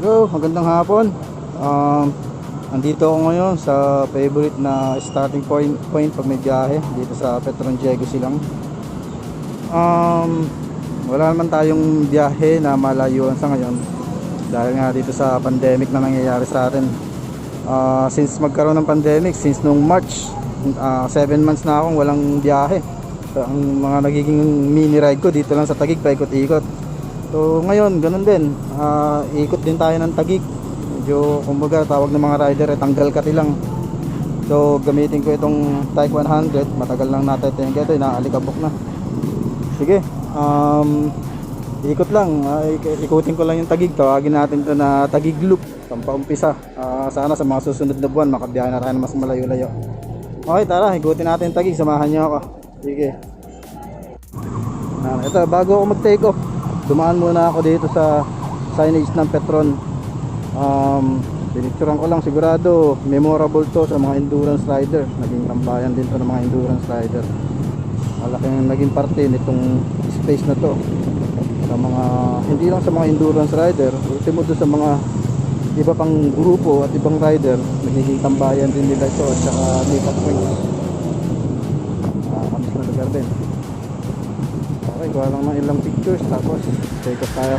Hello, magandang hapon. Andito ako ngayon sa favorite na starting point pag may biyahe dito sa Petron Diego silang. Wala naman tayong biyahe na malayuan sa ngayon dahil nga dito sa pandemic na nangyayari sa atin. Since magkaroon ng pandemic, since nung March, 7 months na akong walang biyahe. Ang mga nagiging mini ride ko dito lang sa Taguig, paikot-ikot. So ngayon, ganun din. Ikot din tayo ng Taguig. Medyo, kumbaga, tawag ng mga rider tanggal kati lang. So gamitin ko itong Type 100. Matagal lang natin ito, inaalikabok na. Sige, ikot lang. Ikutin ko lang yung Taguig. Tawagin natin ito na Taguig Loop, pampaumpisa. Sana sa mga susunod na buwan makabiyahe na tayo na mas malayo-layo. Okay, tara, ikutin natin yung Taguig. Samahan niyo ako. Sige. Ito, bago ako mag-take off, dumaan muna ako dito sa signage ng Petron. Pinicturean ko lang, sigurado memorable to sa mga endurance rider. Naging tambayan din to ng mga endurance rider. Malaking naging parte nitong space na to sa mga, hindi lang sa mga endurance rider, ultimo doon sa mga iba pang grupo at ibang rider. Nagiging tambayan din nila ito at saka meetup points. Kamis na lugar din. Okay, gawa lang ng ilang pictures tapos take off tayo.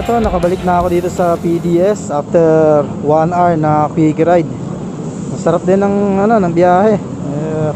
eto, nakabalik na ako dito sa PDS after 1 hour na quickie ride. Masarap din ng biyahe.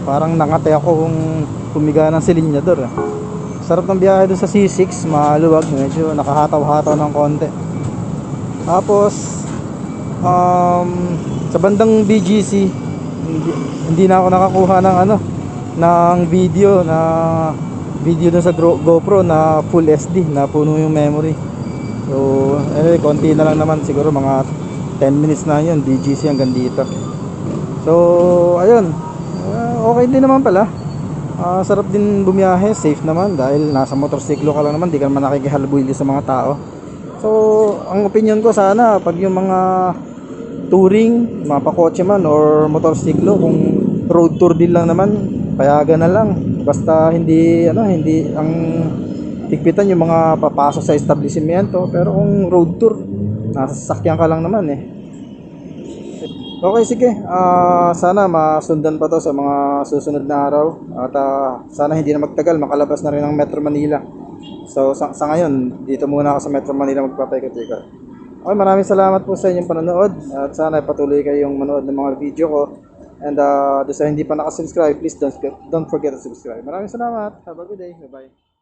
Parang nangate ako kung pumiga ng silinyador. Sarap ng biyahe doon sa C6, maluwag, medyo nakahataw-hataw ng konti. Tapos sa bandang BGC, hindi na ako nakakuha ng video dun sa GoPro na full SD na puno yung memory. So anyway, konti na lang naman, siguro mga 10 minutes na yun BGC hanggang dito. So ayun, okay din naman pala. Sarap din bumiyahe, safe naman dahil nasa motorsiklo ka lang naman, di ka naman nakikihalubili sa mga tao. So ang opinion ko, sana pag yung mga touring, mapakotse man or motorsiklo, kung road tour din lang naman, payagan na lang. Basta hindi ang higpitan yung mga papasok sa establishmento. Pero kung road tour, nasa sasakyan ka lang naman eh. Okay, sige. Sana masundan pa to sa mga susunod na araw. At sana hindi na magtagal, makalabas na rin ang Metro Manila. So sa ngayon, dito muna ako sa Metro Manila magpapaikot-ikot. Okay, maraming salamat po sa inyong panonood. At sana patuloy kayong manood ng mga video ko. And doon sa hindi pa nakasubscribe, please don't forget to subscribe. Maraming salamat. Have a good day. Bye-bye.